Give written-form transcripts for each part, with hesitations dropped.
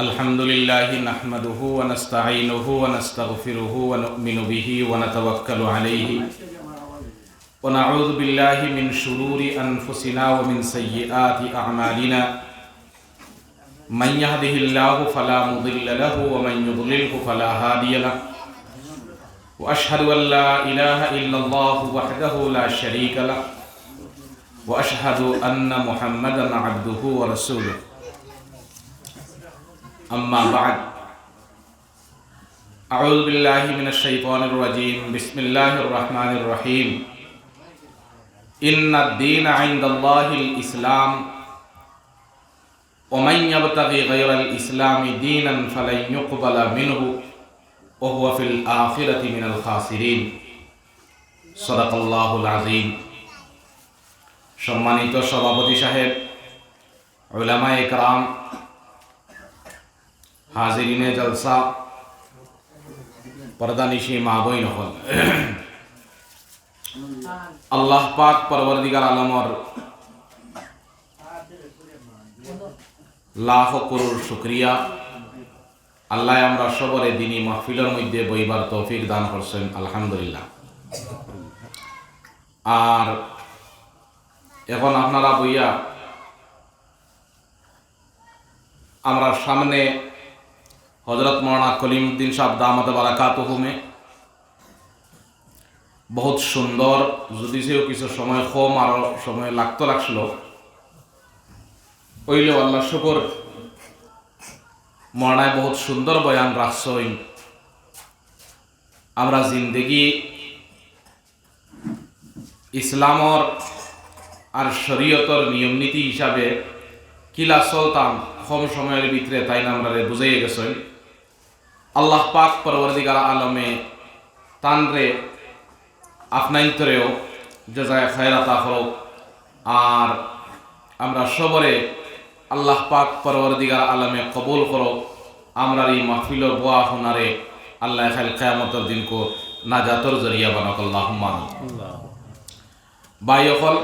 الحمد لله نحمده ونستعينه ونستغفره ونؤمن به ونتوكل عليه ونعوذ بالله من شرور أنفسنا ومن سيئات أعمالنا من يهده الله فلا مضل له ومن يضلله فلا هادي له وأشهد أن لا إله إلا الله وحده لا شريك له وأشهد أن محمدا عبده ورسوله أما بعد أعوذ بالله من الشيطان الرجيم بسم الله الرحمن الرحيم إن الدين عند الله الإسلام ومن يبتغي غير الإسلام دينا فلن يقبل منه وهو في الآخرة من الخاسرين صدق الله العظيم সম্মানিত সভাপতি সাহেব, উলামায়ে কেরাম, হাজিরিনে জলসা, পর্দানিশি মা বোন হল, আল্লাহ পাক পরবর্তীকার আলমর লাখ করোড় শুকরিয়া। আল্লাহ আমরা সবরে দিনী মাহফিলের মধ্যে বইবার তৌফিক দান করছেন, আলহামদুলিল্লাহ। আর এখন আপনারা বইয়া আমরা সামনে হযরত মৌলানা কলিমউদ্দিন সাহেব দামাত বারাকাতুহু মে বহুত সুন্দর, যদি সেও কিছু সময় কম আরো সময় লাগছিল হইলেও আল্লাহ শুকর, মৌলানায় বহুত সুন্দর বয়ান রাখছই। আমরা জিন্দেগি ইসলামর আর শরীয়তর নিয়ম নীতি হিসাবে কিলা চলতাম কম সময়ের ভিতরে তাই না আমরা বুঝাইয়ে গেছেন। আল্লাহ পাক পরবর্তীকার আলমে তানরে আপনাইতরেও জাযায়ে খায়রাত হোক। আর আমরা সবরে আল্লাহ পাক পরবর্তীকার আলমে কবুল করো। আমরা এই মাহফিল বোয়া হোনারে আল্লাহ খাইল কিয়ামতের দিন কো নাজাতর জরিয়া বানাক আল্লাহুম্মা ভাই হল।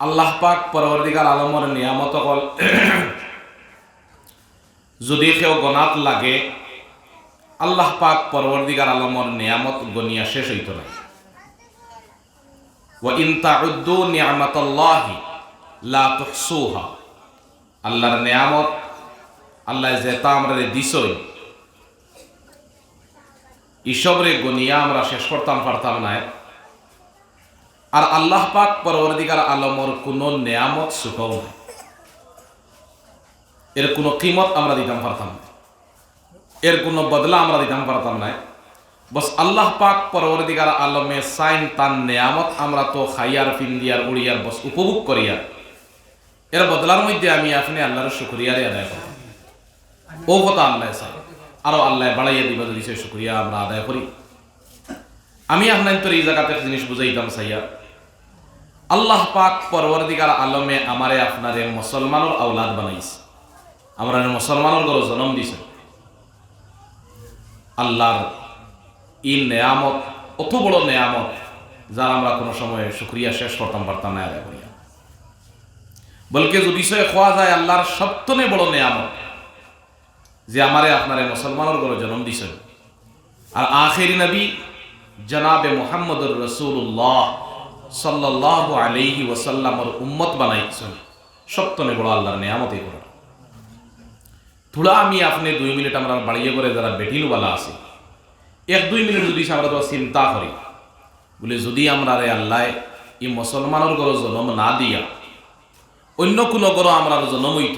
আল্লাহ পাক পরবর্তীকার আলমর নিয়ামত হল, যদি কেউ গনাত লাগে আল্লাহ পাক পরবর্তীকার আলমর নিয়ামত গনিয়া শেষ হইত না। ওয়া ইন তাউদ্দু নি'মাতাল্লাহি লা তুহসুহা, আল্লাহর নিয়ামত আল্লাহ যেটা আমরা দিছই ইসবরে গনিয়া আমরা শেষ করতাম পারতাম না। আর আল্লাহ পাক পরবর্তীকার আলমর কোনো নিয়ামত সুখও নাই, এর কোনো কিমত আমরা দিতাম পারতাম না, এর কোনো বদলা আমরা দিতাম পারতাম না। বস আল্লাহ পাক পরবর্তীকার আলমে সাইন তার নিয়ামত আমরা তো খাইয়ার ফিন্দিয়ার উড়িয়ার বস উপভোগ করিয়ার, এর বদলার মধ্যে আমি আপনি আল্লাহর শুকরিয়ারে আদায় করব। ও কথা আল্লাহ চাই, আরো আল্লাহ বাড়াইয়া দিবা যদি সে শুকরিয়া আমরা আদায় করি। আমি আপনার তো এই জায়গাতে জিনিস বুঝাইতাম চাইয়া, আল্লাহ পাক পরবর্তীকার আলমে আমারে আপনারে মুসলমানের আওলাদ বানাইছে, আমরা মুসলমানের ঘরে জন্ম দিছে। আল্লাহর এই নেয়ামত অত বড় নেয়ামত, যার আমরা কোনো সময় শুকরিয়া শেষ করতাম পারতাম না আদায় করিয়া। বলকে যদি সে খোয়া যায় আল্লাহর সবথেকে বড় নেয়ামত যে আমারে আপনারে মুসলমানের ঘরে জন্ম দিছে। আর আখেরি নবী জনাবে মুহাম্মদুর রাসূলুল্লাহ সাল্লাল্লাহু আলাইহি ওয়াসাল্লামর উম্মত বানাইছেন, সবথেকে বড় আল্লাহর নিয়ামতই বড়। থোড়া আমি আপনি 2 মিনিট আমরা বাড়িয়ে করে যারা বেটিলওয়ালা আছে 1-2 মিনিট যদি আমরা তো চিন্তা করি, বলে যদি আমরা রে আল্লাহ এই মুসলমানের ঘর জন্ম না দিয়া অন্য কোনো ঘর আমরা জন্ম হইত,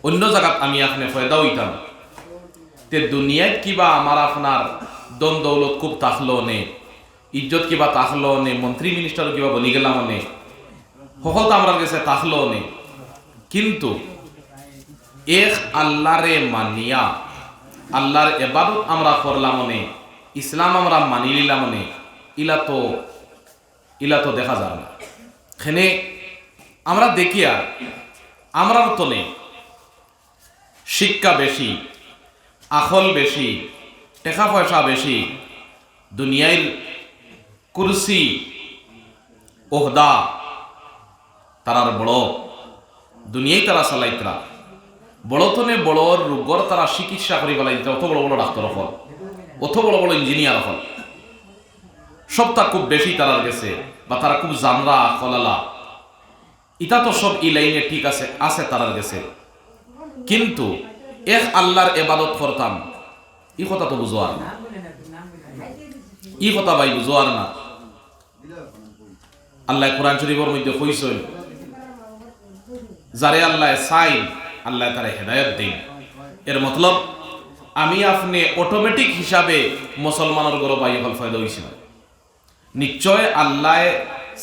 অন্য জায়গাত আমি আপনি ফয়দা হইতাম, তে দুনিয়ায় কিবা আমার আপনার দন দৌলত খুব তাহলো নে, ইজ্জত কিবা তাহলো নে, মন্ত্রী মিনিস্টার কিবা বনি গেলাম নে, সকল তো আমরা কাছে তাহলো নে। কিন্তু এক আল্লাহরে মানিয়া আল্লাহর ইবাদত আমরা করলাম নে, ইসলাম আমরা মানি নিলাম নে, ইলা তো দেখা যায় না। এখানে আমরা দেখিয়া আমরার তনে শিক্ষা বেশি, আখল বেশি, টাকা পয়সা বেশি, দুনিয়ার কুরসি ওহদা তারার বড়, দুনিয়ায় তারা চালাইতরা, বড়তনে বড় রোগর তারা চিকিৎসা করি পেলাই অত বড় বড় ডাক্তার হল, অত বড় বড় ইঞ্জিনিয়ার হল, সবটা খুব বেশি তারার গেছে, বা তারা খুব জানরা কলালা, ইটা তো সব ই লাইনে ঠিক আছে আছে তারার গেছে। কিন্তু এক আল্লাহর এবাদত করতাম, ই কথা তো বুঝো আর না, ই কথা ভাই বুঝো আর না। আল্লাহ কোরআন শরীফের মধ্যে কইছেন, যারে আল্লাহ চাই আল্লাহ তারে হেদায়েত দিন। এর মতলব আমি আপনি অটোমেটিক হিসাবে মুসলমানের গরো বাই হল ফায়দা হইছে না। নিশ্চয় আল্লাহ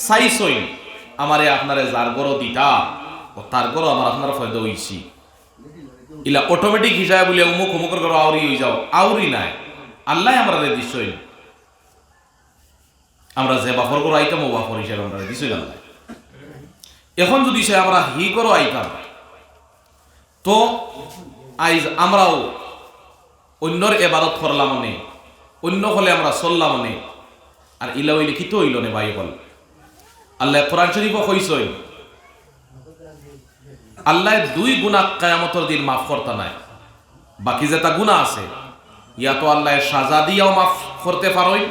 চাইছই আমারে আপনারে যার গরো দিতা ও তার গরো আমার আপনার ফায়দা হইছি। ইলা অটোমেটিক হিসাবে বলে অমুক অমুকের গরো আউরি হয়ে যাও, আউরি নাই, আল্লাহ আমরা দিছই। আমরা যে বাফর গরো আইতাম ও বাফর হিসাবে আমরা দিছই আল্লাহ। এখন যদি সে আমরা হি গরো আইতাম, তো আইজ আমরাও অন্যর এবাদত করলাম মনে, অন্য হলে আমরা চললাম মনে, আর ইলা ওই লিখিত হইল নে ভাই বল। আল্লাহ কোরআন শরীফ কইছই, আল্লাহ দুই গুনাহ কিয়ামতের দিন মাফ করতে নাই। বাকি যেটা গুনাহ আছে ইয়া তো আল্লাহ সাজা দিয়াও মাফ করতে পারোই,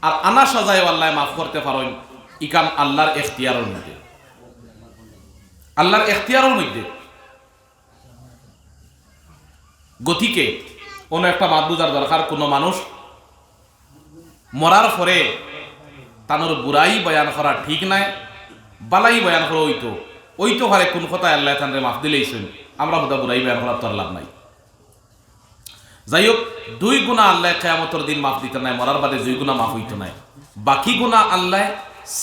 আর আনা সাজায়ও আল্লাহ মাফ করতে পারোই। ইকান আল্লাহর এখতিয়ারের মধ্যে, আল্লাহর এখতিয়ারের মধ্যে। গতিকে কোনো একটা মাত বুঝার দরকার, কোনো মানুষ মরার পরে তানোর বুড়াই বয়ান করা ঠিক নাই, বালাই বয়ান করা ওই তো হারে কোন কথায় আল্লাহ তানরে মাফ দিলেইছেন, আমরা বোধা বুড়াই বয়ান করার তোর লাভ নাই। যাই হোক, দুই গুণা আল্লাহ কিয়ামতের দিন মাফ দিতে নাই, মরার বাদে দুই গুণা মাফ হইতো নাই। বাকি গুণা আল্লাহ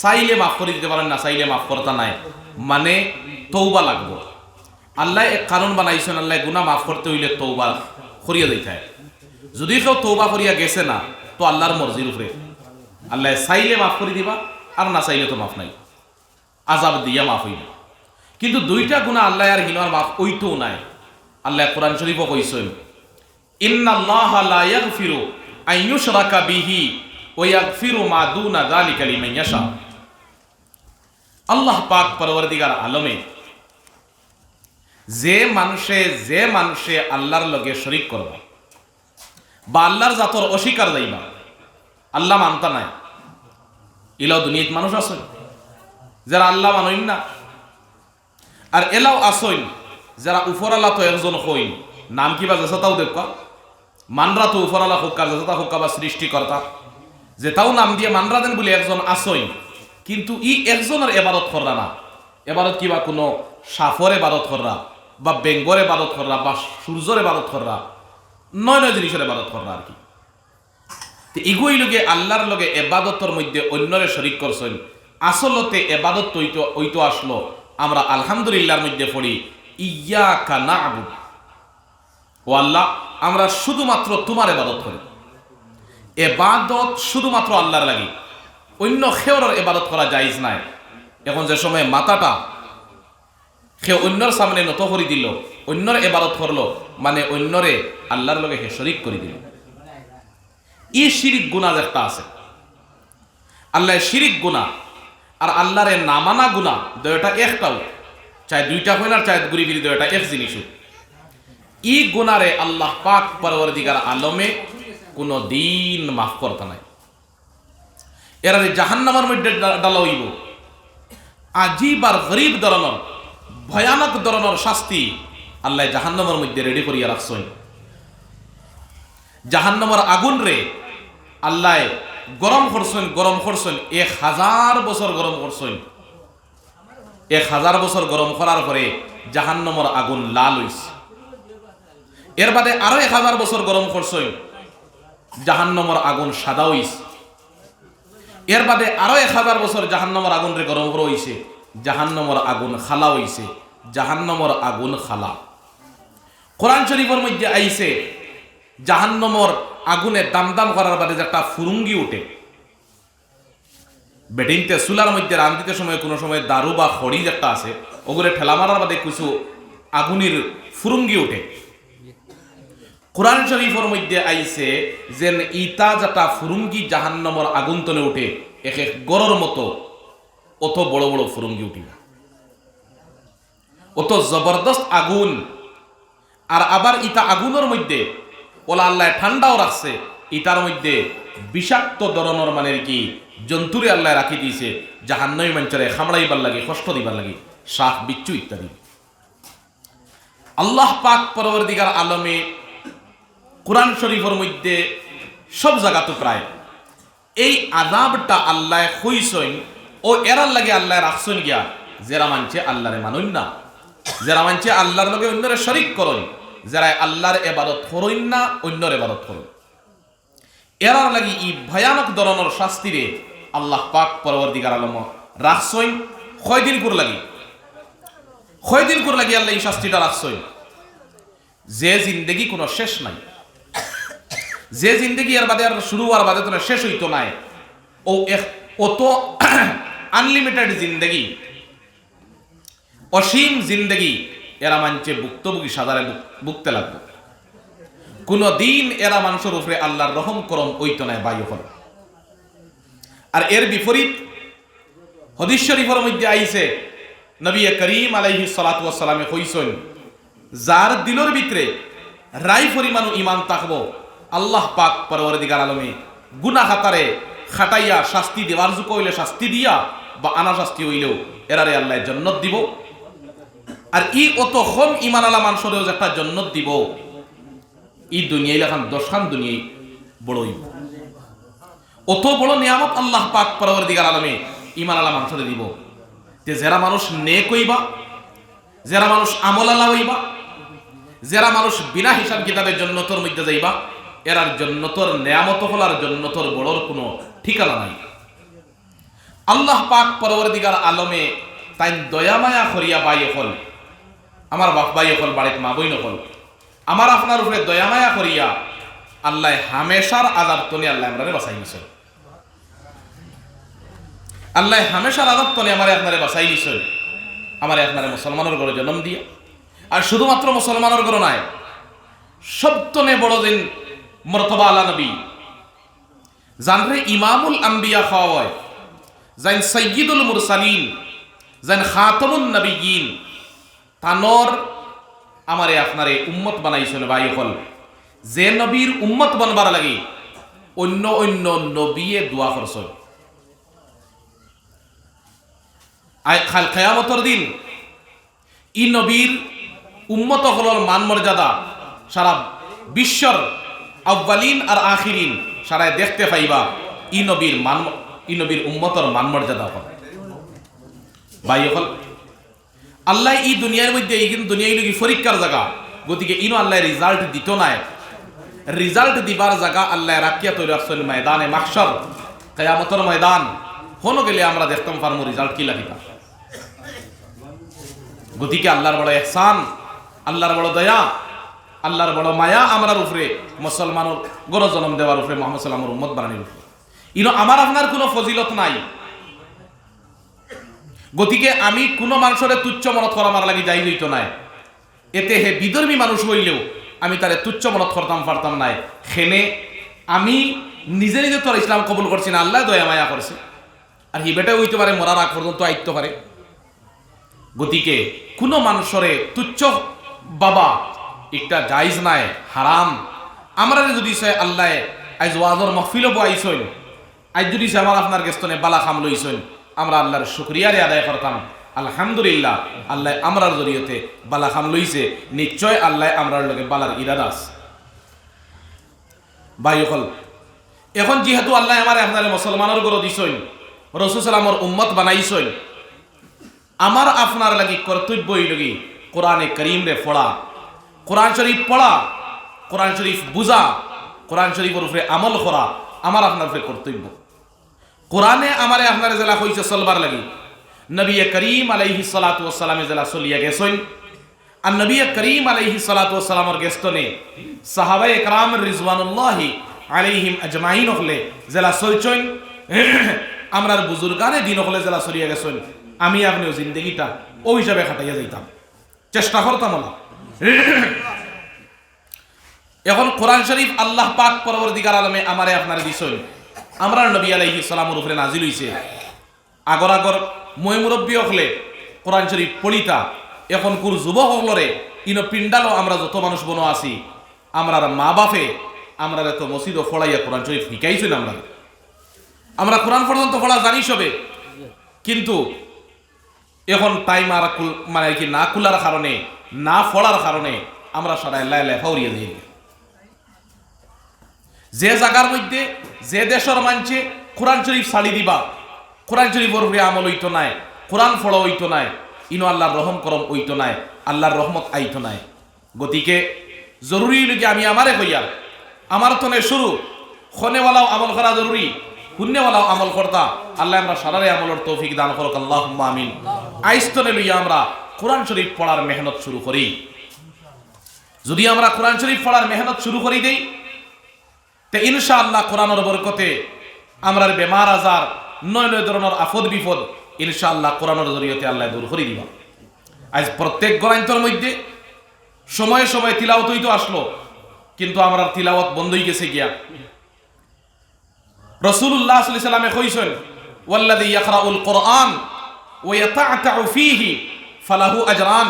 চাইলে মাফ করে দিতে পারেন, না চাইলে মাফ করতে নাই, মানে তৌবা লাগবো। আল্লাহ এক কারণ বানাইছেন, আল্লাহ গুনাহ মাফ করতে হইলে তৌবা করিয়া দিতে হয়। যদি কেউ তৌবা করিয়া গেছে না, তো আল্লাহর মর্জির উপরে, আল্লাহ চাইলে মাফ করে দিবা, আর না চাইলে তো মাফ নাই, আযাব দিয়া মাফ হইবে। কিন্তু দুইটা গুনাহ আল্লাহ আর হিনার মাফ ওইটাও নাই। আল্লাহ কোরআন শরীফও কইছেন, ইন্নাল্লাহা লা ইয়াগফিরু আন ইউশরাকা বিহি ওয়া ইয়াগফিরু মা দুনা যালিকা লিমান ইয়াশা। আল্লাহ পাক পরওয়ারদিগার আলমে যে মানুষে আল্লাহর লগে শরীক করবা, বা আল্লাহর জাতর অস্বীকার যাইবা, আল্লাহ মানতা নাই, এলাও দুনিয়াত মানুষ আসেন যারা আল্লাহ মানইন না, আর এলাও আসইন যারা উপর আল্লাহ তো একজন হইন, নাম কিবা যেসা তাও দেখবা, মানরা তো উপর আল্লাহ হুক্কার যেসা হুক্কা বা সৃষ্টিকর্তা, যে তাও নাম দিয়ে মানরা দেন বলে একজন আসইন, কিন্তু ই একজনের এবাদত কররা না। এবাদত কিবা কোনো সাফর এবাদত কররা, বা বেঙ্গর এবাদত কররা, বা সূর্যর এবাদত কররা, নয় জিনিসের এবাদত কররা আর কি। এগুই লগে আল্লাহর লগে এবাদতের মধ্যে অন্যরে শরীক করছেন। আসলতে এবাদত ওইতো আসলো আমরা আলহামদুলিল্লাহর মধ্যে পড়ি, ইয়াকা না'বুদু, ও আল্লাহ আমরা শুধুমাত্র তোমার এবাদত করি। এবাদত শুধুমাত্র আল্লাহর লাগি, অন্য খেওরের এবাদত করা জায়েজ নাই। এখন যে সময় মাথাটা সে অন্যর সামনে নত করে দিল, অন্যর এবাদত করলো, মানে অন্যরে আল্লাহর লগে হে শরীক করে দিল। ই শিরিক গুনাহ একটা আছে, আল্লাহ শিরিক গুনাহ আর আল্লাহরে না মানা গুনাহ দুইটা একটাও, চাই দুইটা হয় না, চাই ঘুরি ফিরি দুইটা এক জিনিস। ই গুনারে আল্লাহ পাক পরওয়ারদিগার আলমে কোনো দিন মাফ করতে নাই। এরা জাহান্নামের মধ্যে ডালা হইব, আজীব আর গরিব ধরনের ভয়ানক ধরনের শাস্তি আল্লাহ জাহান্নামের মধ্যে রেডি করিয়া রাখছেন। জাহান্নামের আগুন রে আল্লাহ গরম করছেন 1000 বছর গরম করছেন। 1000 বছর গরম করার পরে জাহান্নামের আগুন লাল হইছে। এর বাদে আরো 1000 বছর গরম করছেন, জাহান্নামের আগুন সাদা হইছে। এর বাদে আরো 1000 বছর জাহান্নামের আগুন রে গরম করা হইছে, জাহান্নামের আগুন খালা হইছে। জাহান্নামের আগুন খালা কোরআন শরীফের মধ্যে আইছে, জাহান্নামের আগুনে দাম করার বাদে যে একটা ফুরুঙ্গি উঠে, বেটিনতে চুলার মধ্যে রান্ধিতে সময় কোনো সময় দারু বা খড়ি একটা আছে, ওগুলো ঠেলা মারার বাদে কিছু আগুনের ফুরুঙ্গি উঠে। কোরআন শরীফের মধ্যে আইছে যে ইতা যেটা ফুরুঙ্গি জাহান্নামের আগুন তলে উঠে, এক এক গড়ের মতো অত বড় বড় ফুরুঙ্গি উঠিবে, অত জবরদস্ত আগুন আর আবার ইটা আগুনের মধ্যে ওলা আল্লাহ ঠান্ডাও রাখছে, ইটার মধ্যে বিষাক্ত ধরনের মানের কি জন্তুরে আল্লাহ রাখি দিয়েছে, জাহান্নামী মানুষের খামড়াইবার লাগে, কষ্ট দিবার লাগে, সাপ বিচ্ছু ইত্যাদি। আল্লাহ পাক পরবর্তীকার আলমে কোরআন শরীফের মধ্যে সব জায়গাতে প্রায় এই আযাবটা আল্লাহ হইসইন ও এরার লাগে আল্লাহ রাখছেন গিয়া যারা মানছে আল্লাহরে মানুন না, যারা মানছে আল্লাহর লগে অন্যরে শরীক করুন, যারা আল্লাহর ইবাদত করুন না অন্যর ইবাদত করুন, এরার লাগি ই ভয়ানক ধরনের শাস্তিরে আল্লাহ পাক পরবর্তীকার আলম রাখছেন। কয়দিন করে লাগি আল্লাহ এই শাস্তিটা রাখছেন? যে জিন্দেগি কোনো শেষ নাই, যে জিন্দেগি এর বাদে আর শুরু আর বাদে তো শেষ হইতো নাই, ও তো আনলিমিটেড জিন্দেগি, অসীম জিন্দেগি এরা মানছে ভুক্তভোগী সাদারে ভুগতে লাগবে। কোন দিন এরা মানুষের উপরে আল্লাহর রহম করম ওইতো নাই বায়ু হল। আর এর বিপরীত হাদিস শরীফের মধ্যে আইছে নবী করিম আলাইহিস সালাতু ওয়াস সালামে কইছেন, যার দিলের ভিতরে রাই পরিমাণ ঈমান থাকবো আল্লাহ পাক পরবর্তীকার আলমে গুনাহ খাতারে খাটাইয়া শাস্তি দেওয়ার যুগ হইলে শাস্তি দিয়া বা আনা শাস্তি হইলেও এরারে আল্লাহ জান্নাত দিব। আর ই অত কম ঈমান আলা মানুষেরও যে একটা জান্নাত দিব, ই দুনিয়ায় লেখান 10খান দুনিয়ায় বড়ই অত বড় নিয়ামত আল্লাহ পাক পরবর্তীকার আলমে ঈমান আলা মানুষের দিব। যে যারা মানুষ নেক হইবা, যারা মানুষ আমল আলা হইবা, যারা মানুষ বিনা হিসাব কিতাবের জান্নাতের মধ্যে যাইবা, এরার জান্নাতের নিয়ামত হলার জান্নাতের বড়র কোনো ঠিকানা নাই। আল্লাহ পাক পরবর্তীকার আলমে তাই দয়া মায়া করিয়া বাই হল, আমার বাপ বাই হল, বাড়িতে মা বই নকল, আমার আপনার উপরে দয়া মায়া করিয়া আল্লাহ হামেশার আযাব তনে আল্লাহ আমরারে বাঁচাই নিছেন। আল্লাহ হামেশার আযাব তনে আমারে আপনারে বাঁচাই নিছেন, আমারে আপনারে মুসলমানের ঘরে জন্ম দিয়া। আর শুধুমাত্র মুসলমানের ঘর নয়, সবতনে বড় দিন মর্তবা আলা নবী জানরে ইমামুল আম্বিয়া খাওয়া হয়, জান সাইয়্যিদুল মুরসালিন, জান খাতামুন নবিয়্যিন, তানর আমারে আপনারে উম্মত বানাইছেন ভাই হল। যে নবীর উম্মত বানবার লাগে অন্য অন্য নবিয়ে দোয়া করছেন। খাল কিয়ামতের দিন ই নবীর উম্মত হলর মান মর্যাদা সারা বিশ্বর আউয়ালিন আর আখিরিন সারায় দেখতে পাইবা। ই নবীর উম্মতর মান মর্যাদা হল ভাই হল। আল্লাহ ই দুনিয়ার মধ্যে এই কিন্তু দুনিয়া কি পরীক্ষার জায়গা, গতিকে ইনো আল্লাহ রিজাল্ট দিত নাই, রিজাল্ট দিবার জায়গা আল্লাহ রাখিয়া তৈরি রাখছেন ময়দানে মাহশর, কিয়ামতের ময়দান হনো গেলে আমরা দেখতাম পারমু রিজাল্ট কি লাগিতা। গতিকে আল্লাহর বড় ইহসান, আল্লাহর বড় দয়া, আল্লাহর বড় মায়া আমরার উপরে, মুসলমানের গর জন্ম দেওয়ার উপরে, মুহাম্মদ সাল্লাল্লাহু আলাইহি ওয়াসাল্লামের উম্মত বানানোর উপরে। ইনো আমার আপনার কোনো ফজিলত নাই, গতিকে আমি কোনো মানুষের তুচ্ছ মনত করা আমার লাগি যাই হইতো নাই। এতে হে বিধর্মী মানুষ হইলেও আমি তারে তুচ্ছ মনত করতাম পারতাম নাই। খেনে আমি নিজে নিজে তোর ইসলাম কবুল করছি না, আল্লাহ দয়া মায়া করছে। আর হি বেটা হইতে পারে মরার আগ পর্যন্ত আইতে পারে। গতিকে কোনো মানুষরে তুচ্ছ বাবা একটা জায়েজ নাই, হারাম। আমরা যদি চাই আল্লাহ আজ ওয়াজর মাহফিলও আইসইন, আজ যদি আমার আপনার গেস্তনে বালা খাম লইসইন, আমরা আল্লাহর শুকরিয়ারে আদায় করতাম। আলহামদুলিল্লাহ, আল্লাহ আমরার জরিয়তে বালা খাম লইছে, নিশ্চয় আল্লাহ আমরার লগে বালার ইরাদা আছে। ভাই হল, এখন যেহেতু আল্লাহ আমার আপনার মুসলমানের গরো দিছইন, রাসূল সাল্লাল্লাহু উম্মত বানাইছইন, আমার আপনার লাগি কর্তব্য হইলগি কোরআনে করিম রে পড়া, কোরআন শরীফ পড়া, কোরআন শরীফ বুঝা, কোরআন শরীফের উপরে আমল করা আমার আপনার উপরে কর্তব্য। কোরআনে আমারে আপনার জেলা হইছে চলবার লাগি, নবী করিম আলাইহিস সালাতু ওয়াস সালামে জেলা চলিয়া গেছেন। আর নবী করিম আলাইহিস সালাতু ওয়াস সালামের গেস্তনে সাহাবায়ে কেরাম রিজওয়ানুল্লাহি আলাইহিম আজমাইন হলে জেলা চলছেন, আমরার বুজুর্গানে দিন হলে জেলা চলিয়া গেছেন। আমি আপনিও জিন্দগিটা ও হিসাবে খাটাইয়া যাইতাম, চেষ্টা করতাম না। এখন কোরআন শরীফ আল্লাহ পাক পরবর্তীকার আলমে আমারে আপনার দিছেন, আমরা নবী আলাইহিস সালামের উপরে নাজিল হইছে। আগর আগর মই মুরব্বী হলে কোরআন শরীফ পড়িতা, এখন কোর যুবক হলরে ইনো পিন্ডালো আমরা যত মানুষ বনো আছি আমরার মা বাপে আমরা এত মসজিদ ফড়াইয়া কোরআন শরীফ শিখাইছেন আমরা কোরআন পর্যন্ত পড়া জানি সবে, কিন্তু এখন টাইম আর মানে কি না খোলার কারণে না পড়ার কারণে আমরা সারা লেখা উড়িয়ে দিই। যে জায়গার মধ্যে যে দেশের মানছে কোরআন শরীফ ছাড়ি দিবা, কোরআন শরীফের উপরে আমল হইতো নাই, কোরআন ফড়া হইতো নাই, ইনো আল্লাহর রহম করম হইতো নাই, আল্লাহর রহমত আইতো নাই। গতিকে জরুরি লোকে আমি আমারে কইয়ার আমার তনে শুরু খনেওয়ালাও আমল করা জরুরি, পুণ্যওয়ালাও আমল করতা। আল্লাহ আমরা সারারে আমলের তৌফিক দান করুক, আল্লাহুম্মা আমিন। আইস্তনে লইয়া আমরা কোরআন শরীফ পড়ার মেহনত শুরু করি। যদি আমরা কোরআন শরীফ পড়ার মেহনত শুরু করি দেই তে ইনশাআল্লাহ কোরআনের বরকতে আমরার বেমার আজার নয় নয় ধরনের আফদ বিপদ ইনশাআল্লাহ কোরআনের জরিয়তে আল্লাহ দূর করে দিবা। আজ প্রত্যেক গ্রন্থের মধ্যে সময়ে সময়ে তিলাওয়াত হইতো আসলো, কিন্তু আমরা তিলাওয়াত বন্ধ হয়ে গেছে গিয়া। রাসূলুল্লাহ সাল্লাল্লাহু আলাইহি ওয়াসাল্লাম কইছেন, ওয়াল্লাযী ইয়াকরাউল কুরআন ওয়া ইয়াতা'তাউ ফীহি ফালাহু আজরান।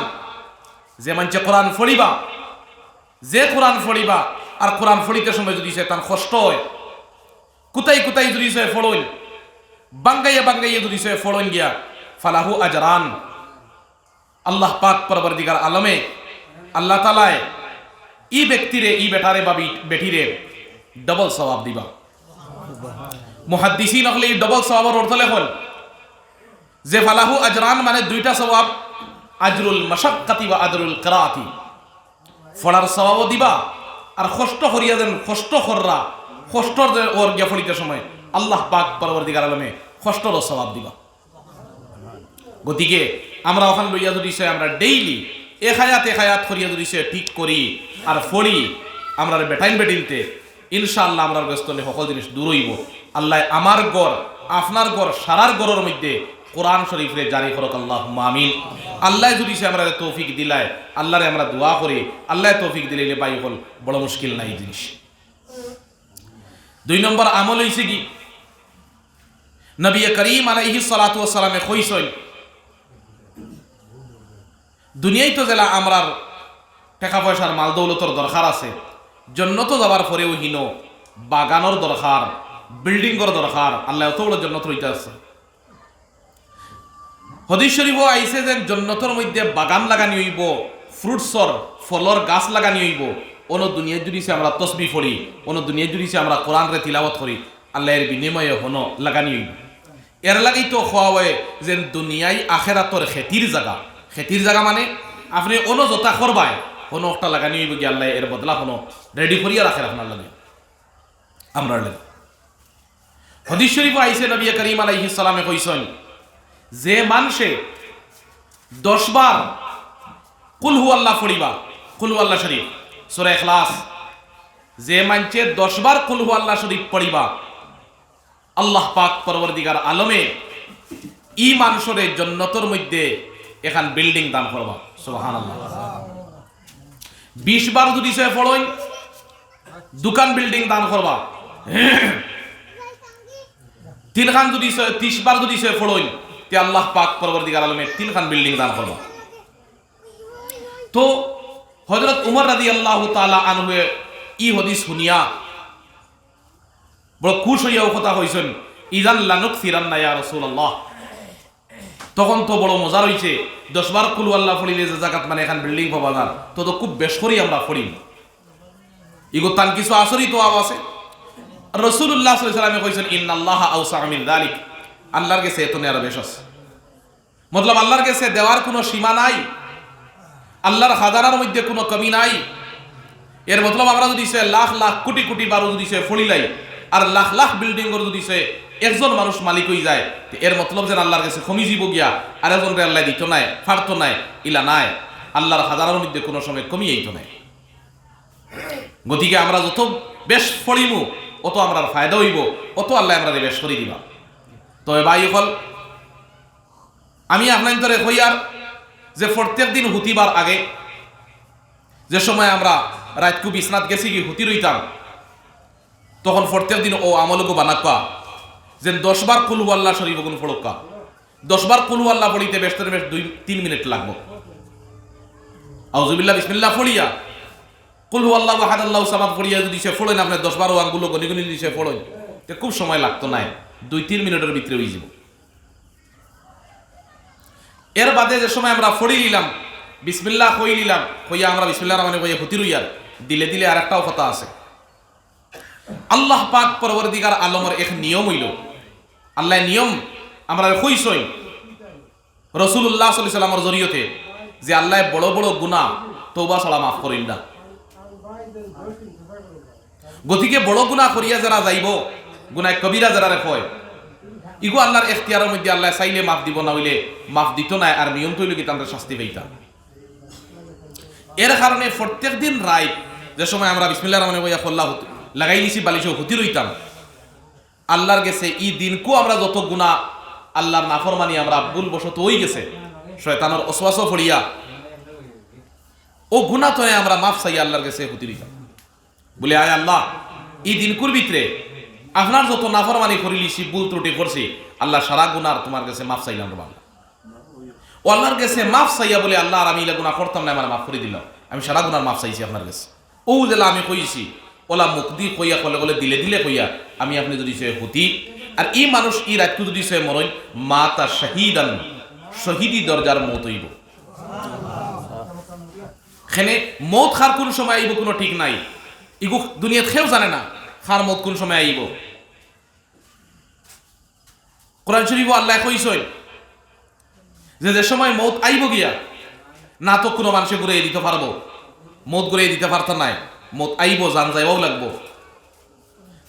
যে মানছে কোরআন পড়িবা, যে কোরআন পড়িবা আর কোরআন পড়িতে সময় যদি শয়তান কষ্ট হয়, কুতাই কুতাই যদি সে ফড়ইল, বাঙ্গাইয়া বাঙ্গাইয়া যদি সে ফড়ইন গিয়া, ফালাহু আজরান। আল্লাহ পাক পরবর্তীকার আলমে আল্লাহ তাআলায় ই ব্যক্তিরে ই বেটারে বা বেটিরে ডবল সওয়াব দিবা। মুহাদ্দিসিন হলে এই ডবল সওয়াবের অর্থ লেখন যে ফালাহু আজরান মানে দুইটা সওয়াব, আজরুল মাশাক্কাতি ওয়া আজরুল কিরাআতি। ফড়ার সওয়াবও দিবা আর কষ্ট করিয়া দেন, কষ্ট কররা কষ্টর ওর গিয়া ফড়িতে সময় আল্লাহ পাক পরবর্তীকার আলমে কষ্টরও সওয়াব দিবা। গতিকে আমরা ওখান লইয়া যদি সে আমরা ডেইলি এক হায়াত করিয়া যদি সে ঠিক করি আর ফড়ি আমরা বেটাইন বেটিনতে ইনশাআল্লাহ আমরা ব্যস্ত সকল জিনিস দূর হইব। আল্লাহ আমার গড় আপনার গড় সারার গড়ের মধ্যে কোরআন শরীফে জারি করক, আল্লাহুম্মা আমিন। আল্লাহ যদি সে আমরা তৌফিক দিলায় আল্লাহরে আমরা দোয়া করি, আল্লাহ তৌফিক দিলে বাই হল বড় মুশকিল নাই জিনিস। 2 নম্বর আমল হইছে কি, নবী করিম আলাইহিস সালাতু ওয়াস সালামে কইছেন দুনিয়ায় তো জেলা আমরার টাকা পয়সার মাল দৌলতর দরকার আছে, জন্নত যাবার পরেও হিনো বাগানোর দরকার, বিল্ডিংর দরকার। আল্লাহ তো বড় জন্নত রইতে আছে। হাদিস শরীফও আইছে যে জন্নতর মধ্যে বাগান লাগানি হইব, ফ্রুটসর ফলর গাছ লাগানি হইব। অন্য দুনিয়ায় যদি আমরা তসবিহ পড়ি, অন্য দুনিয়ায় যদি আমরা কোরআন রে তিলাওয়াত করি, আল্লাহর বিনিময়ে হনো লাগানি হইব। এর লাগেই তো খোয়া হয় যে দুনিয়ায় আখেরাতর খেতির জায়গা। খেতির জায়গা মানে আপনি অন্য জোতা করবাই কোনো একটা লাগানি হইব গিয়ে আল্লাহ এর বদলা কোনো রেডি করিয়া রাখে আপনার লাগে আমরা লাগে। হাদিস শরীফ আইছে নবী করিম আলাইহিস সালামে কইছেন যে মানুষে 10 বার কুল হু আল্লাহ পড়িবা, কুল হু আল্লাহ শরীফ সূরা ইখলাস, যে মানছে 10 বার কুল হু আল্লাহ শরীফ পড়িবা, আল্লাহ পাক পরবর্তীকার আলমে ই মানুষরে জান্নাতের মধ্যে এখান বিল্ডিং দান করবা। সুবহানাল্লাহ। 20 বার যদি সে পড়েন দোকান বিল্ডিং দান করবা। 3 খান যদি 30 বার যদি সে পড়েন তে আল্লাহ পাক পরবর্তীকার আলমে 3 খান বিল্ডিং দান করবা। তো হযরত উমর রাদিয়াল্লাহু তাআলা আনহু ই হাদিস শুনিয়া বড় খুশ হইয়া কথা কইছেন, ইযান লানুকসিরান্না ইয়া রাসূলুল্লাহ। তখন তো বড় মজা রইছে, 10 বার কুল আল্লাহ পড়িলে যে জাকাত মানে এখান বিল্ডিং পাবা না, তো খুব বেশ করি আমরা পড়ি। ইগো তান কিছু আসরি তো আছে। রাসূলুল্লাহ সাল্লাল্লাহু আলাইহি ওয়াসাল্লাম কইছেন, ইন্নাল্লাহা আওসা মিন যালিক। আল্লাহর কাছে এত নেয়ার বেশ আছে। মতলব আল্লাহর কাছে দেওয়ার কোনো সীমা নাই, আল্লাহর খাজানার মধ্যে কোনো কমি নাই। এর মতলব আমরা যদি সে লাখ লাখ কোটি কোটি বার যদি সে ফড়িলাই আর লাখ লাখ বিল্ডিং এর যদি সে একজন মানুষ মালিক হয়ে যায়, এর মতলব যে আল্লাহর কাছে কমি যাব গিয়া আর একজনকে আল্লাহ দিত নাই, ফারতো নাই, ইলা নাই। আল্লাহর খাজানার মধ্যে কোনো সময় কমি আইতো নাই। গতিকে আমরা যত বেশ ফড়িমু অত আমরা ফায়দা হইব, অত আল্লাহ আমরা বেশ করে দিবা। তবে ভাই হল আমি আপনার কইয়ার যে প্রত্যেক দিন হুতিবার আগে যে সময় আমরা রাতকু বিছনাত গেছি কি হুতি রইতাম, তখন প্রত্যেক দিন ও আমলকু বানাক্কা যে 10 বার কুল হু আল্লাহ শরীফ গুণ পড়ক্কা। 10 বার কুল হু আল্লাহ পড়িতে বেশ 2-3 মিনিট লাগবে। আউযুবিল্লাহ বিসমিল্লাহ পড়িয়া কুল হুয়াল্লাহু আহাদ আল্লাহু সামাদ পড়িয়া যদি সে ফোড়েন আপনি 10-12 আঙ্গুলো গনি গনি যদি সে ফোড়েন তে খুব সময় লাগতো না, 2-3 মিনিটের ভিতরে হয়ে যাব। এর বাদে যে সময় আমরা ফড়ি নিলাম বিসমিল্লাহ কই নিলাম কইয়া আমরা বিসমিল্লাহির রহমানির রহিম হতি রইয়ার দিলে দিলে আরেকটাও কথা আছে। আল্লাহ পাক পরবর্তীকার আলমের এক নিয়ম হইল, আল্লাহ নিয়ম আমরা কইছই রাসূলুল্লাহ সাল্লাল্লাহু আলাইহি ওয়াসাল্লামের জরিয়তে যে আল্লাহ বড় বড় গুনাহ তওবা ছাড়া মাফ করেন না। গতিকে বড় গুনাহ করিয়া যারা যাইব, গুনাহ কবিরা যারা কয় ইগো আল্লাহর ইখতিয়ারের মধ্যে আল্লাহ চাইলে মাফ দিব, না হইলে মাফ দিত না, আর নিয়ম তৈরি কি তাদের শাস্তি পাইতা। এর কারণে প্রত্যেক দিন রাত যে সময় আমরা বিসমিল্লাহির রহমানির রহিম আল্লাহ লাগাই নিছি বালিশে হতি রইতাম, আল্লাহর গেছে ই দিনকু আমরা যত গুনাহ আল্লাহর নাফরমানি আমরা ভুলবশত হই গেছে শয়তানের ওসওয়াসা ফড়িয়া ও গুনাহ তো আমরা মাফ চাই আল্লাহর কাছে হতি রইতাম বলে আয় আল্লাহ ই দিনকুর ভিতরে আপনার যত নাফরমানি করিলিছি ভুল ত্রুটি করছি আল্লাহ সারা গুনার তোমার কাছে মাফ চাইলাম রে বাবা। ও আল্লাহর কাছে মাফ চাইয়া বলে আল্লাহ আর আমি এগুলা গুনাহ করতাম না, আমার মাফ করে দিলাম, আমি সারা গুনার মাফ চাইছি আপনার কাছে। ও জেলা আমি কইছি ওলা মুক্তি কইয়া কলে কলে দিলে দিলে কইয়া আমি আপনি যদি সে হতি আর ই মানুষ ই রাতকু যদি সে মরই মাতা শাহিদান শহীদি দরজার মত হইব। এখানে মত খার কোন সময় আইব কোনো ঠিক নাই, ইগো দুনিয়াত কেউ জানে না খার মত কোন সময় আইব। কোরআন শরীফ আল্লাহ কইছই যে সময় মত আইব গিয়া না তো কোনো মানুষে ঘুরিয়ে দিতে পারবো, মত ঘুরিয়ে দিতে পারত নাই, মত আইব জান যাইবাও লাগবো।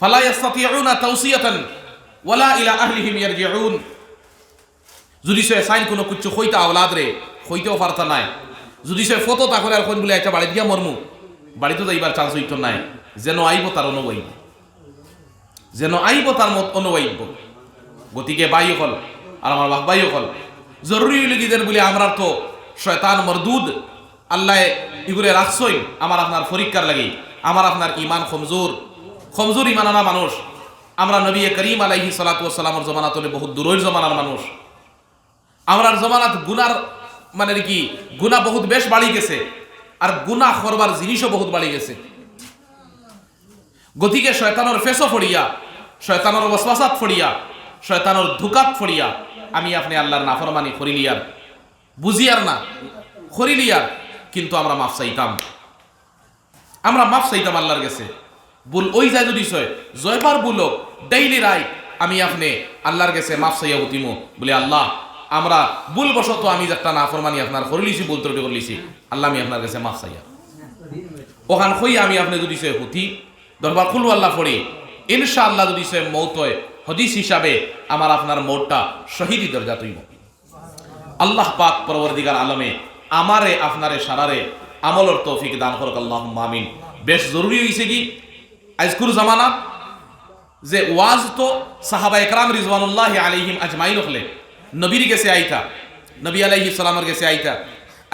ফালা ইস্তাতিউনা তাওসিয়াতান ওয়ালা ইলা আহলিহিম ইয়ারজিউন, যদি সে সাইন কোনো কিছু কইতা আওলাদ রে কইতেও পারত নাই, যদি সে ফটো তাকলে আর কোন বলে একটা বাড়ি দিয়া মরমু বাড়িতে যাইবার চান্স হইতো নাই, যেন আইব তার অনুবাইব, যেন আইব তার মত অনুবাইব। গতিকে বাই হল আর আমার বাপ ভাই হল জরুরি হইলে দিদেন বলে আমরা তো শয়তান মরদুদ আল্লাহ ইগুলে রাখছই আমার আপনার পরীক্ষার লাগি। আমার আপনার ইমান কমজোর ইমান আনা মানুষ, আমরা নবী করিম আলাইহিস সালাতু ওয়াস সালামের জমানাত হলে বহুত দূরের জমানার মানুষ, আমরার জমানাত গুনার মানে কি গুনাহ বহুত বেশ বাড়ি গেছে আর গুনাহ করবার জিনিসও বহুত বাড়ি গেছে। গতিকে শয়তানের ফেসো ফড়িয়া, শয়তানের ওয়াসওয়াসাত ফড়িয়া, শয়তানের ধোকাত ফড়িয়া আমি আপনি আল্লাহর নাফরমানি করিলিয়ার বুঝিয়ার না করিলিয়ার, কিন্তু আমরা মাফ চাইতাম, আমরা মাফ চাইতাম আল্লাহর কাছে। ভুল ওই যায় যদি জয়বার ভুল ডেইলি রাই আমি আপনি আল্লাহর কাছে মাফ চাইয়া উঠিমু বলে আল্লাহ আমরা ভুল বশত আমি একটা নাফরমানি আপনার করিলিছি, ভুল ত্রুটি করিলিছি, আল্লাহ আমি আপনার কাছে মাফ চাইয়া ওখান কই আমি আপনি যদি সে হুতি দরবার খুলু আল্লাহ পড়ি ইনশাআল্লাহ যদি সে মৌত হয় হদিস হিসাবে আমার আপনার মৌতটা শহীদি দরজা তৈব। আল্লাহ পাক পরবর্তীকার আলমে আমারে আপনারে সারারে আমলের তৌফিক দান করুক আল্লাহুম্মা আমিন। বেশ জরুরি হইছে কি আজকুর জামানা যে ওয়াজ তো সাহাবা একরাম রিজওয়ানুল্লাহি আলাইহিম আজমাইন হলে নবীর গেছে আইতা, নবী আলাইহিস সালামের গেছে আইতা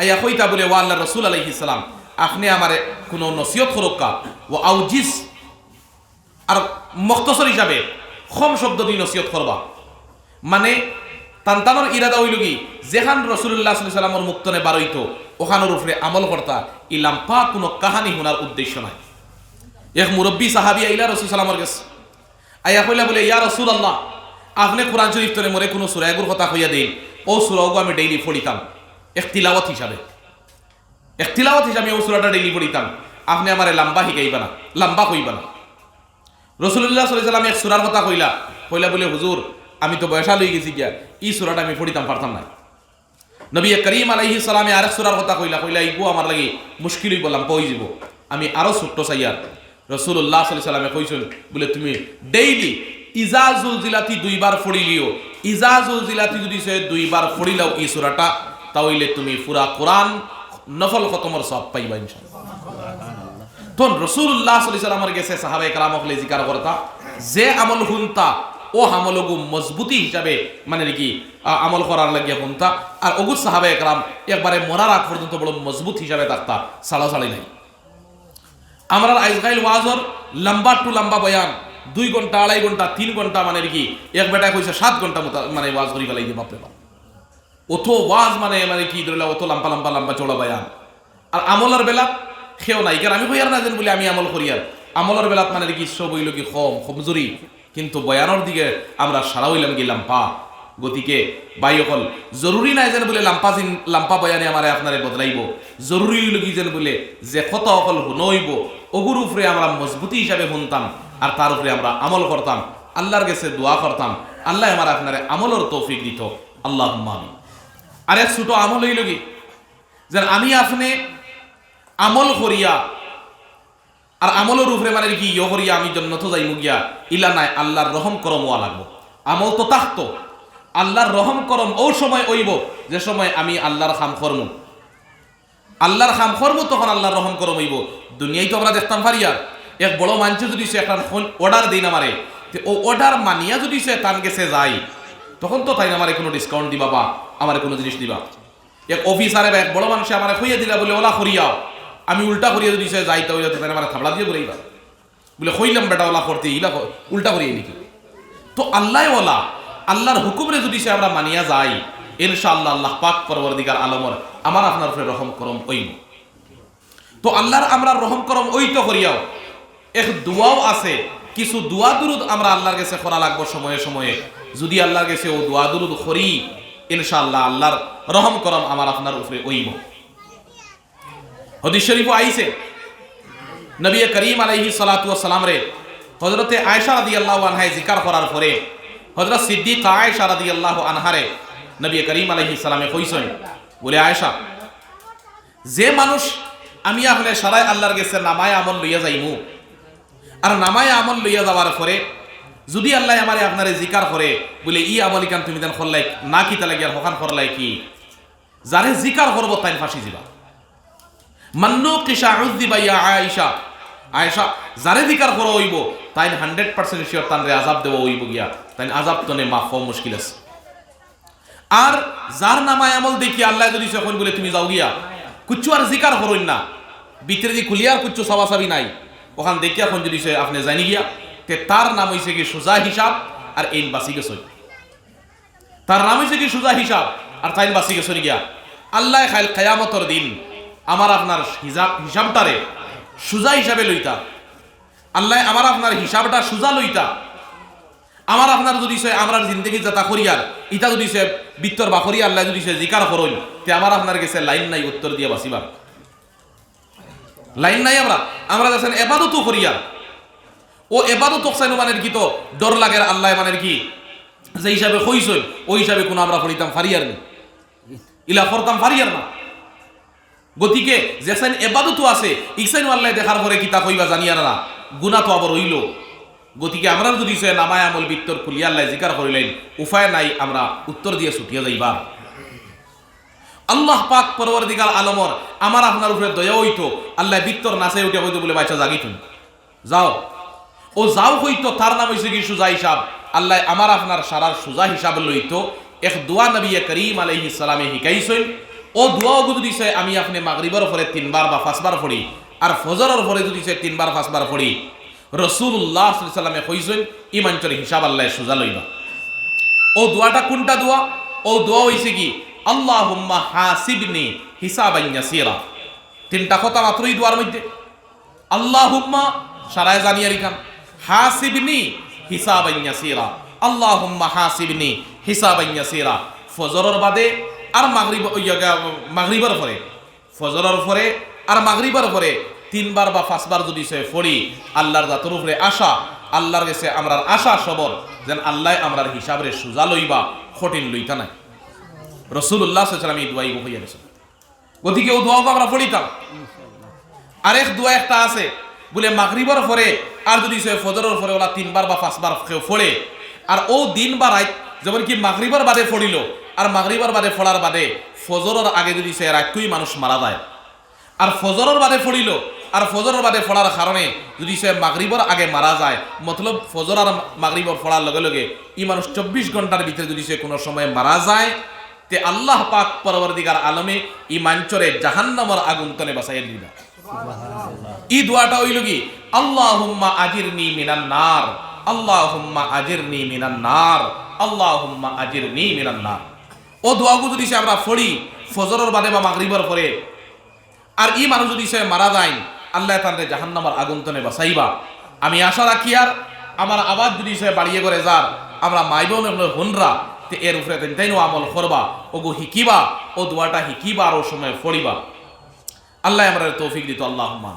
আইয়া কইতা বলে ওয়া আল্লাহর রাসূল আলাইহিস সালাম আপনি আমারে কোনো নসিহত করুকা ও আউজিস আর মুখতসর হিসাবে কম শব্দ দিয়ে নসিহত করবা, মানে তান্তানোর ইরাদা হইল কি যেখান রাসূলুল্লাহ সাল্লাল্লাহু আলাইহি ওয়াসাল্লামের মুক্তনে বারইতো ওখানোর উপরে আমল করতা, ই লাম্পা কোনো কাহানি শোনার উদ্দেশ্য নাই। এক মুরব্বী সাহাবী আইলা রাসূল সাল্লাল্লাহু আলাইহি ওয়াসাল্লাম আইয়া কইলা বলে ইয়া রাসূলুল্লাহ আপনি কোরআন শরীফ তরে মরে কোনো সূরা এগুর কথা কইয়া দেন, ও সূরাগো আমি ডেইলি পড়িতাম এক তিলাওয়াত হিসাবে ও সূরাটা ডেইলি পড়িতাম, আপনি আমারে লম্বা হিকাইবা না, লম্বা কইবা না। রাসূলুল্লাহ সাল্লাল্লাহু আলাইহি ওয়াসাল্লাম এক সূরার কথা কইলা বলে হুজুর আমি তো বয়সা লই গেছি গিয়া এই সূরাটা আমি পড়িতাম পারতাম না। নবী করিম আলাইহিস সালামে আরেক সূরার কথা কইলা ইগো আমার লাগি মুশকিলই বললাম কই যাব, আমি আরো ছোট্ট চাইয়ার রাসূলুল্লাহ সাল্লাল্লাহু আলাইহি ওয়াসাল্লামে কইছেন বলে তুমি ডেইলি ইজাজুল জিলাতি দুইবার পড়িলিও, ইজাজুল জিলাতি যদি সে দুইবার পড়িলাও এই সূরাটা তাহলে তুমি পুরা কোরআন নফল খতমের সব পাইবা ইনশাআল্লাহ। তখন রাসূলুল্লাহ সাল্লাল্লাহু আলাইহি ওয়াসাল্লামের কাছে সাহাবায়ে কেরাম হলে জিকার করতা যে আমল হুনতা ও আমলগু মজবুতি হিসাবে মানে কি আমল করার লাগিয়া হুনতা, আর ওগু সাহাবায়ে কেরাম একবারে মরার আগ পর্যন্ত বড় মজবুত হিসাবে থাকতা, সালাসালি নাই। আমরা আজকাল ওয়াজর লম্বা টু লম্বা বয়ান 2 ঘন্টা 2.5 ঘন্টা 3 ঘন্টা মানে কি এক বেটা কইছে 7 ঘন্টা মানে ওয়াজ করি ফেলাই দিয়ে বাপরে বাপ, অত ওয়াজ মানে কি ধরলা অত লম্বা চওড়া বয়ান। আর আমলের বেলা খেও নাই, কারণ আমি হইয়ার না যেন বলে আমি আমল করিয়ার। আমলের বেলাত মানে কি সব হইল কি কমজোরি, কিন্তু বয়ানোর দিকে আমরা সারা হইলাম গেলাম পা। গতিকে বাই অকল জরুরি নাই যেন বলে লাম্পা বয়ানে আমারে আপনারে বদলাইব, জরুরি হইল কি যেন বলে যে কত অকল হুনইব ওগুর উপরে আমরা মজবুতি হিসাবে শুনতাম, আর তার উপরে আমরা আমল করতাম, আল্লাহর কাছে দোয়া করতাম, আল্লাহ আমার আপনারে আমলের তৌফিক দিত। আল্লাহুম্মা আমিন। আর এক ছোট আমল হইল কি যেন আমি আপনি আমল করিয়া আর আমলের উপরে মানে কি ইয়ে করিয়া আমি জন্নত যাইমু গিয়া ইলা নাই, আল্লাহর রহম করম হওয়া লাগবো। আমল তো তাহত আল্লাহর রহম করম ও সময় ওইব যে সময় আমি আল্লাহর খাম করমু, আল্লাহর খাম করমু তখন আল্লাহর রহম করম হইব। দুনিয়ায় তো আমরা দেখতাম পারিয়ার এক বড় মানুষ যদি সে একটা অর্ডার দিন আমারে, ও অর্ডার মানিয়া যদি সে তান গেছে যায়, তখন তো তাই আমারে কোনো ডিসকাউন্ট দিবা বা আমার কোনো জিনিস দিবা। এক অফিসারে বা এক বড় মানুষে আমার খুঁয়ে দিলা বলে ওলা করিয়াও, আমি উল্টা করিয়া যদি সে যাইতে হইলে তো তাই আমার থাবলা দিয়ে বলেইবা বলে হইলাম বেটা ওলা করতে ইলা উল্টা করিয়ে নাকি। তো আল্লাহ ওলা আল্লাহর হুকুমরে যদি সে আমরা মানিয়া যাই, ইনশাআল্লাহ আল্লাহ পাক পরবর্তীকার আলমর আমার আপনার উপরে রহম করম ওইব। তো আল্লাহর আমরা রহম করম ওই তো করিয়াও এক দোয়াও আছে, কিছু দোয়া দুরুদ আমরা আল্লাহর কাছে করা লাগবো সময়ে সময়ে। যদি আল্লাহর কাছে ও দোয়া দুরুদ করি, ইনশাআল্লাহ আল্লাহর রহম করম আমার আপনার উপরে ওইব। হাদিস শরীফ আইছে নবী করিম আলাইহিস সালাতু ওয়াস সালাম রে হযরতে আয়েশা রাদিয়াল্লাহু আনহা জিকির করার পরে হযরত সিদ্দিকা আয়েশা রাদিয়াল্লাহু আনহারে নবী করিম আলাইহিস সালামে কইছেন, বলে আয়েশা, যে মানুষ আমি আপনি সারাই আল্লাহর কাছে নামায় আমল লইয়া যাইমু, আর নামায় আমল লইয়া যাওয়ার পরে যদি আল্লাহ আমারে আপনারে জিকির করে বলে ই আমল কান তুমি দেন করলাই না কি তা লাগিয়ার হকান করলাই কি, যারে জিকির করব তাই ফাঁসি দিবা। মান্নু কিসা উযযিবা ইয়া আয়েশা, আয়েশা যারে জিকির করা হইব তাই 100% শিওর তানরে আযাব দেব হইব গিয়া, তাই আযাব তনে মাফ হওয়া মুশকিল আছে। আর যার নামায় আমল দেখি আল্লাহ যদি যখন বলে তুমি যাও গিয়া কুচ্ছু আর জিকির করুন না, ভিতরে দি খুলিয়ার কুচ্ছু সাবাসাবি নাই, ওখান দেখি এখন যদি সে আপনি জানি গিয়া তে তার নাম হইছে কি সোজা হিসাব, আর এইন বাসি গেছে, তার নাম হইছে কি সোজা হিসাব আর তাইন বাসি গেছে গিয়া। আল্লাহ খাইল কিয়ামতের দিন আমার আপনার হিসাবটারে সোজা হিসাবে লইতা, আল্লাহ আমার আপনার হিসাবটা সোজা লইতা। আমার আপনার যদি সে আমার জিন্দগি যাতা করিয়ার ইটা যদি সে বিত্তর বাকরি আল্লাহ যদি সে জিকার করইন, তে আমার আপনার কাছে লাইন নাই উত্তর দিয়া বাসিবার, লাইন নাই। আমরা যাচ্ছেন এবাদতও করিয়ার, ও এবাদত চাইনো মানে কি তো ডর লাগে আল্লাহ মানে কি যে হিসাবে কইছই ওই হিসাবে কোনো আমরা পড়িতাম ফারিয়ার নি, ইলা করতাম ফারিয়ার না। গতিকে যেসাইন এবাদত আছে ইসাইন আল্লাহ দেখার পরে কিতা কইবা জানিয়ার না, গুনাহ তো আবার হইল। গতিকে আমরা যদি সে নামায় আমল বিত্তর খুলিয়া আল্লাহ জিকার করিলেন, উপায় নাই আমরা উত্তর দিয়ে ছুটিয়া যাইবা। আল্লাহ পাক পরবর্তীকাল আলমর আমার আপনার উপরে দয়া হইতো, আল্লাহ বিত্তর নাচে উঠে হইতো বলে বাচ্চা জাগিতুন যাও, ও যাও হইতো তার নাম হইছে কি সুজা হিসাব। আল্লাহ আমার আপনার সারার সুজা হিসাব লইতো। এক দোয়া নবী করিম আলাইহিস সালামে শিখাইছেন, ও দোয়া যদি সে আমি আপনি মাগরিবের পরে 3 বার বা 5 বার পড়ি, আর ফজরের পরে যদি সে 3 বার 5 বার পড়ি, রাসূলুল্লাহ সাল্লাল্লাহু আলাইহি ওয়াসাল্লামে কইছেন ইমানচর হিসাব আল্লাহ সুজা লইবা। ও দোয়াটা কোনটা দোয়া? ও দোয়া হইছে কি আল্লাহুম্মা হাসিবনি হিসাবান ইয়াসিরা। 3টা কথা মাত্রই দোয়ার মধ্যে। আল্লাহুম্মা সারায় জানিয়ারি কাম, হাসিবনি হিসাবান ইয়াসিরা, আল্লাহুম্মা হাসিবনি হিসাবান ইয়াসিরা। ফজরের বাদে আর মাগরিবের পরে, ফজরের পরে আর মাগরিবের পরে 3 বার বা 5 বার যদি সে পড়ি, আল্লাহর জাতের উপরে আশা, আল্লাহর কাছে আমরার আশা সবর যেন আল্লাহ আমরার হিসাবে সুজা লইবা, কঠিন লইতা নাই। রাসূলুল্লাহ সাল্লাল্লাহু আলাইহি ওয়াসাল্লাম এই দোয়াই হইয়া গেছে। গতিকে ও দোয়াকে আমরা পড়িতাম। আরেক দোয়া একটা আছে বলে মাগরিবের পরে আর যদি সে ফজরের পরে ওলা 3 বার বা 5 বার কেউ পড়ে, আর ও দিন বা রাত যেমন কি মাগরিবের বাদে পড়িল, আর মাগরিবের বাদে পড়ার বাদে ফজরের আগে যদি সে রাতই মানুষ মারা যায়, আর ফজরের বাদে পড়িল, আর ফজরের বাদে পড়ার কারণে যদি সে মাগরিবের আগে মারা যায়, মতলব ফজর আর মাগরিবের পড়ার লগে লগে ই মানুষ 24 ঘন্টার ভিতরে যদি সে কোনো সময় মারা যায়, তে আল্লাহ পাক পরবর্তীকার আলমে ই মাঞ্চরে জাহান্নামের আগুন তনে বাঁচাইয়া দিবা। ই দোয়াটা হইল কি আল্লাহুম্মা আজিরনি মিনান নার, আল্লাহুম্মা আজিরনি মিনান নার, আল্লাহুম্মা আজিরনি মিনান নার। ও দোয়াগুলো যদি আমরা পড়ি ফজরের বাদে বা মাগরিবের পরে, আর ই মানুষ যদি সে মারা যায় আল্লাহ তানরে জাহান্নামের আগুন তনে বাঁচাইবা। আমি আশা রাখি আর আমার আবাদ যদি সে বাড়িয়ে করে যার আমরা মাইবন হনরা তে এর উপরে তাইনো আমল করবা ওগো হিকিবা ও দোয়াটা হিকিবা আর ও সময় ফড়িবা। আল্লাহ আমরা তৌফিক দিত। আল্লাহুম্মা